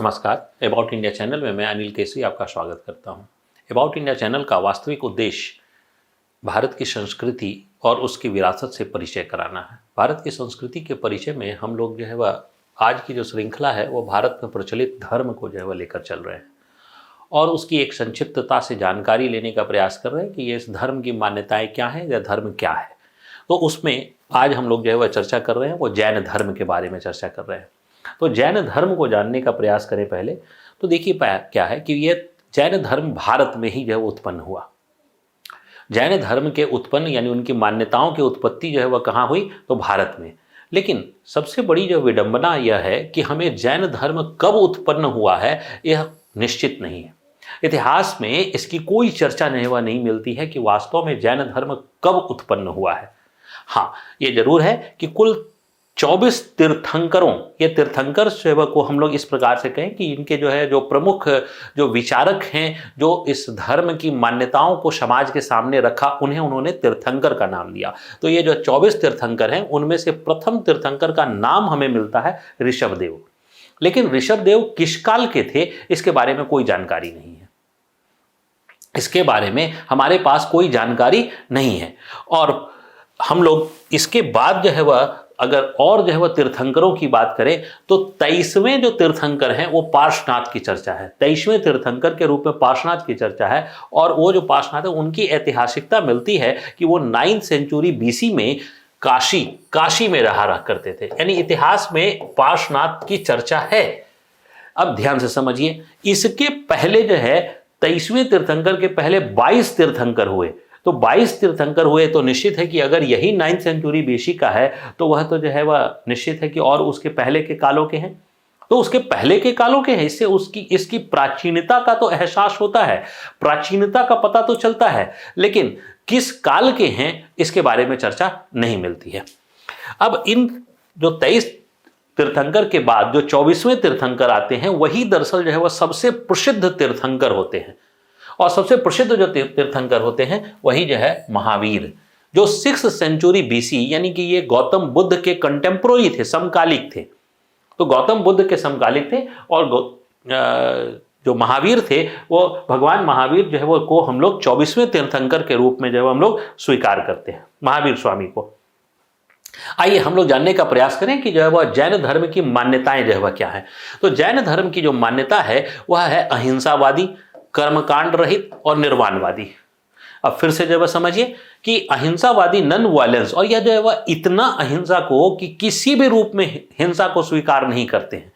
नमस्कार। About India channel में मैं अनिल केसरी आपका स्वागत करता हूं। अबाउट इंडिया चैनल का वास्तविक उद्देश्य भारत की संस्कृति और उसकी विरासत से परिचय कराना है। भारत की संस्कृति के परिचय में हम लोग जो है वह आज की जो श्रृंखला है वो भारत में प्रचलित धर्म को जो है वह लेकर चल रहे हैं और उसकी एक संक्षिप्तता से जानकारी लेने का प्रयास कर रहे हैं कि ये इस धर्म की मान्यताएं क्या हैं या धर्म क्या है। तो उसमें आज हम लोग जो है वह चर्चा कर रहे हैं वो जैन धर्म के बारे में चर्चा कर रहे हैं। तो जैन धर्म को जानने का प्रयास करें पहले तो देखिए क्या है कि ये जैन धर्म भारत में ही जो है उत्पन्न हुआ। जैन धर्म के उत्पन्न यानी उनकी मान्यताओं की उत्पत्ति जो है वह कहाँ हुई, तो भारत में। लेकिन सबसे बड़ी जो विडंबना यह है कि हमें जैन धर्म कब उत्पन्न हुआ है यह निश्चित नहीं है। इतिहास में इसकी कोई चर्चा नहीं मिलती है कि वास्तव में जैन धर्म कब उत्पन्न हुआ है। हाँ, ये जरूर है कि कुल 24 तीर्थंकरों, ये तीर्थंकर सेवक को हम लोग इस प्रकार से कहें कि इनके जो है जो प्रमुख जो विचारक हैं, जो इस धर्म की मान्यताओं को समाज के सामने रखा, उन्होंने तीर्थंकर का नाम दिया। तो ये जो 24 तीर्थंकर हैं उनमें से प्रथम तीर्थंकर का नाम हमें मिलता है ऋषभदेव। लेकिन ऋषभदेव किस काल के थे इसके बारे में कोई जानकारी नहीं है। इसके बारे में हमारे पास कोई जानकारी नहीं है। और हम लोग इसके बाद जो है वह अगर और जो है वह तीर्थंकरों की बात करें तो 23वें जो तीर्थंकर हैं वो पार्श्वनाथ की चर्चा है। 23वें तीर्थंकर के रूप में पार्श्वनाथ की चर्चा है। और वो जो पार्श्वनाथ है उनकी ऐतिहासिकता मिलती है कि वो 9th सेंचुरी BC में काशी में रहा करते थे। यानी इतिहास में पार्श्वनाथ की चर्चा है। अब ध्यान से समझिए, इसके पहले जो है 23वें तीर्थंकर के पहले 22 तीर्थंकर हुए। तो 22 तीर्थंकर हुए तो निश्चित है कि अगर यही 9th सेंचुरी BC का है तो वह तो जो है वह निश्चित है कि और उसके पहले के कालों के हैं। तो उसके पहले के कालों के हैं, इससे इसकी प्राचीनता का तो एहसास होता है, प्राचीनता का पता तो चलता है, लेकिन किस काल के हैं इसके बारे में चर्चा नहीं मिलती है। अब इन जो 23 तीर्थंकर के बाद जो 24वें तीर्थंकर आते हैं वही दरअसल जो है वह सबसे प्रसिद्ध तीर्थंकर होते हैं। और सबसे प्रसिद्ध जो तीर्थंकर होते हैं वही जो है महावीर, जो 6th सेंचुरी BC यानी कि ये गौतम बुद्ध के कंटेम्पोररी थे, समकालिक थे। तो गौतम बुद्ध के समकालिक थे और जो महावीर थे वो भगवान महावीर जो है वो को हम लोग 24वें तीर्थंकर के रूप में जो है हम लोग स्वीकार करते हैं, महावीर स्वामी को। आइए हम लोग जानने का प्रयास करें कि जो है वह जैन धर्म की मान्यताएं जो है वह क्या है। तो जैन धर्म की जो मान्यता है वह है अहिंसावादी, कर्मकांड रहित और निर्वाणवादी। अब फिर से जो है समझिए कि अहिंसावादी, नॉन वायलेंस, और यह जो है वह इतना अहिंसा को कि किसी भी रूप में हिंसा को स्वीकार नहीं करते हैं।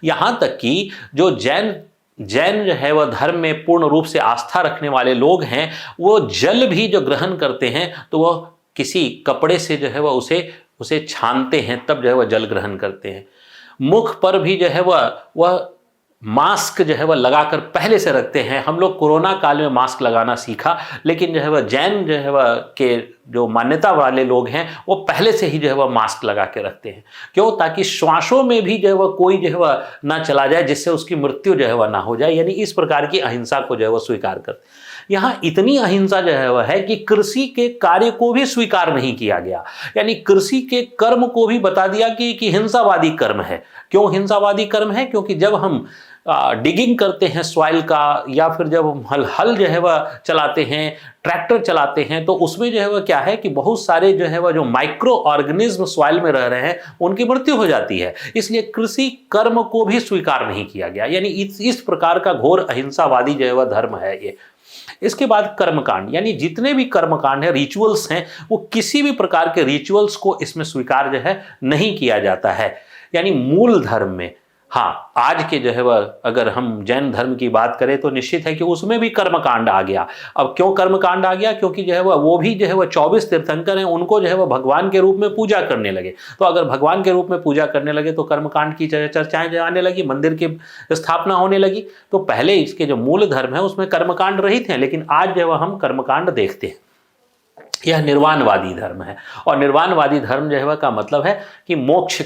यहां तक कि जो जैन जो है वह धर्म में पूर्ण रूप से आस्था रखने वाले लोग हैं वो जल भी जो ग्रहण करते हैं तो वह किसी कपड़े से जो है वह उसे छानते हैं, तब जो है वह जल ग्रहण करते हैं। मुख पर भी जो है वह मास्क जो है वह लगाकर पहले से रखते हैं। हम लोग कोरोना काल में मास्क लगाना सीखा, लेकिन जो है वह जैन जो है वह के जो मान्यता वाले लोग हैं वो पहले से ही जो है वह मास्क लगा के रखते हैं। क्यों? ताकि श्वासों में भी जो है वह कोई जो है वह ना चला जाए जिससे उसकी मृत्यु जो है वह ना हो जाए। यानी इस प्रकार की अहिंसा को जो है वह स्वीकार करते। यहाँ इतनी अहिंसा जो है वह है कि कृषि के कार्य को भी स्वीकार नहीं किया गया। यानी कृषि के कर्म को भी बता दिया कि हिंसावादी कर्म है। क्यों हिंसावादी कर्म है? क्योंकि जब हम डिगिंग करते हैं सॉइल का, या फिर जब हम हल जो है वह चलाते हैं, ट्रैक्टर चलाते हैं, तो उसमें जो है वह क्या है कि बहुत सारे जो है वह जो माइक्रो ऑर्गेनिज्म सॉइल में रह रहे हैं उनकी मृत्यु हो जाती है। इसलिए कृषि कर्म को भी स्वीकार नहीं किया गया। यानी इस प्रकार का घोर अहिंसावादी जो है वह धर्म है ये। इसके बाद कर्मकांड, यानी जितने भी कर्मकांड है, रिचुअल्स हैं, वो किसी भी प्रकार के रिचुअल्स को इसमें स्वीकार जो है नहीं किया जाता है। यानी मूल धर्म में, हाँ, आज के जो है वह अगर हम जैन धर्म की बात करें तो निश्चित है कि उसमें भी कर्मकांड आ गया। अब क्यों कर्मकांड आ गया? क्योंकि जो है वह वो भी जो है वह 24 तीर्थंकर हैं, उनको जो है वह भगवान के रूप में पूजा करने लगे। तो अगर भगवान के रूप में पूजा करने लगे तो कर्मकांड की चर्चाएं जो आने लगी, मंदिर की स्थापना होने लगी। तो पहले इसके जो मूल धर्म है उसमें कर्मकांड रहित हैं, लेकिन आज जो है हम कर्मकांड देखते हैं। यह निर्वाणवादी धर्म है। और निर्वाणवादी धर्म जो है वह का मतलब है कि मोक्ष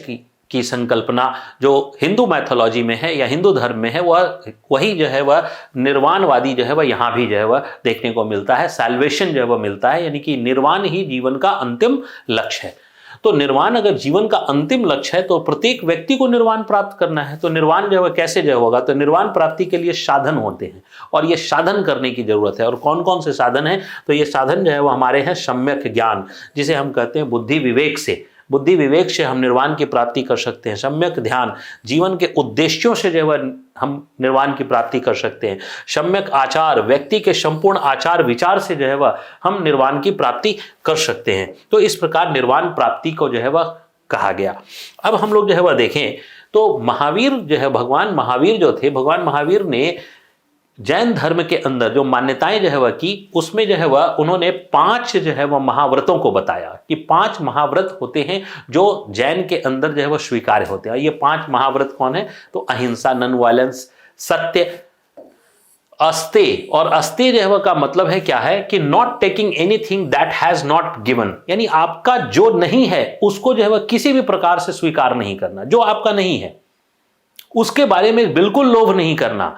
की संकल्पना जो हिंदू मैथोलॉजी में है या हिंदू धर्म में है वही जो है वह निर्वाणवादी जो है वह यहाँ भी जो है वह देखने को मिलता है। सैल्वेशन जो है वह मिलता है, यानी कि निर्वाण ही जीवन का अंतिम लक्ष्य है। तो निर्वाण अगर जीवन का अंतिम लक्ष्य है तो प्रत्येक व्यक्ति को निर्वाण प्राप्त करना है। तो निर्वाण जो है कैसे जो होगा, तो निर्वाण प्राप्ति के लिए साधन होते हैं और ये साधन करने की जरूरत है। और कौन कौन से साधन हैं, तो ये साधन जो है वो हमारे हैं सम्यक ज्ञान, जिसे हम कहते हैं बुद्धि विवेक से। बुद्धि विवेक से हम निर्वाण की प्राप्ति कर सकते हैं। सम्यक ध्यान, जीवन के उद्देश्यों से जो है हम निर्वाण की प्राप्ति कर सकते हैं। सम्यक आचार, व्यक्ति के संपूर्ण आचार विचार से जो है वह हम निर्वाण की प्राप्ति कर सकते हैं। तो इस प्रकार निर्वाण प्राप्ति को जो है वह कहा गया। अब हम लोग जो है वह देखें तो महावीर जो है, भगवान महावीर जो थे, भगवान महावीर ने जैन धर्म के अंदर जो मान्यताएं जो है वह की, उसमें जो है वह उन्होंने 5 जो है वह महाव्रतों को बताया कि 5 महाव्रत होते हैं जो जैन के अंदर जो है वह स्वीकार्य होते हैं। ये 5 महाव्रत कौन है, तो अहिंसा, नॉन वायलेंस, सत्य, अस्तेय। और अस्तेय जो है वह का मतलब है क्या है कि not taking anything that has not given, यानी आपका जो नहीं है उसको जो है वह किसी भी प्रकार से स्वीकार नहीं करना। जो आपका नहीं है उसके बारे में बिल्कुल लोभ नहीं करना,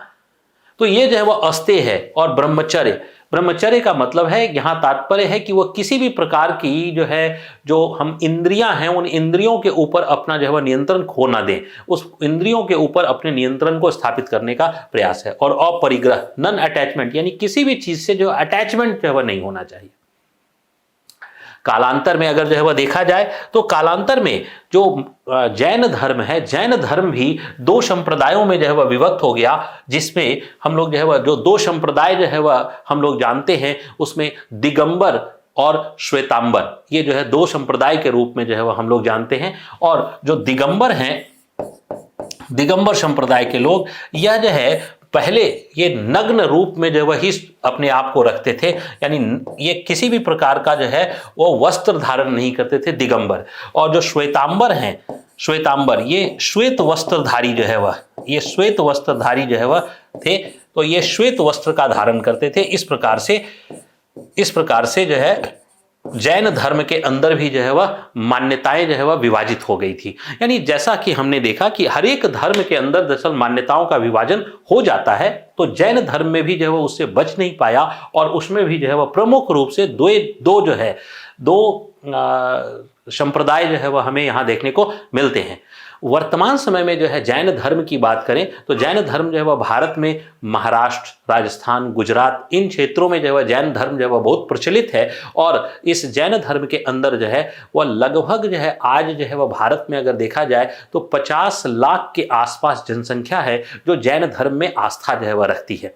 तो ये जो है वह अस्तेय है। और ब्रह्मचर्य, ब्रह्मचर्य का मतलब है, यहां तात्पर्य है कि वह किसी भी प्रकार की जो है, जो हम इंद्रियां हैं उन इंद्रियों के ऊपर अपना जो है वह नियंत्रण खो ना दें, उस इंद्रियों के ऊपर अपने नियंत्रण को स्थापित करने का प्रयास है। और अपरिग्रह, नन अटैचमेंट, यानी किसी भी चीज से जो अटैचमेंट जो है वह नहीं होना चाहिए। कालांतर में अगर जो है वह देखा जाए तो कालांतर में जो जैन धर्म है, जैन धर्म भी 2 संप्रदायों में जो है वह विभक्त हो गया, जिसमें हम लोग जो है वह जो 2 संप्रदाय जो है वह हम लोग जानते हैं, उसमें दिगंबर और श्वेतांबर, ये जो है 2 संप्रदाय के रूप में जो है वह हम लोग जानते हैं। और जो दिगंबर हैं, दिगंबर संप्रदाय के लोग, यह जो है पहले ये नग्न रूप में जो वही अपने आप को रखते थे, यानी ये किसी भी प्रकार का जो है वो वस्त्र धारण नहीं करते थे, दिगंबर। और जो श्वेतांबर हैं, श्वेतांबर ये श्वेत वस्त्रधारी जो है वह, ये श्वेत वस्त्रधारी जो है वह थे, तो ये श्वेत वस्त्र का धारण करते थे। इस प्रकार से जो है जैन धर्म के अंदर भी जो है वह मान्यताएं जो है वह विभाजित हो गई थी। यानी जैसा कि हमने देखा कि हर एक धर्म के अंदर दरअसल मान्यताओं का विभाजन हो जाता है, तो जैन धर्म में भी जो है वह उससे बच नहीं पाया और उसमें भी जो है वह प्रमुख रूप से दो संप्रदाय जो है वह हमें यहाँ देखने को मिलते हैं। वर्तमान समय में जो है जैन धर्म की बात करें तो जैन धर्म जो है वह भारत में महाराष्ट्र, राजस्थान, गुजरात, इन क्षेत्रों में जो है वह जैन धर्म जो है वह बहुत प्रचलित है। और इस जैन धर्म के अंदर जो है वह लगभग जो है आज जो है वह भारत में अगर देखा जाए तो 50 लाख के आसपास जनसंख्या है जो जैन धर्म में आस्था जो है वह रखती है।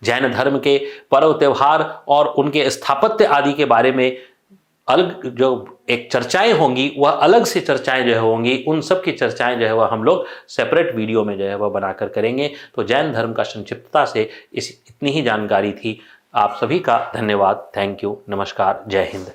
जैन धर्म के पर्व त्योहार और उनके स्थापत्य आदि के बारे में अलग जो एक चर्चाएं होंगी, वह अलग से चर्चाएं जो है होंगी, उन सब की चर्चाएं जो है वह हम लोग सेपरेट वीडियो में जो है वह बनाकर करेंगे। तो जैन धर्म का संक्षिप्तता से इतनी ही जानकारी थी। आप सभी का धन्यवाद। थैंक यू, नमस्कार, जय हिंद।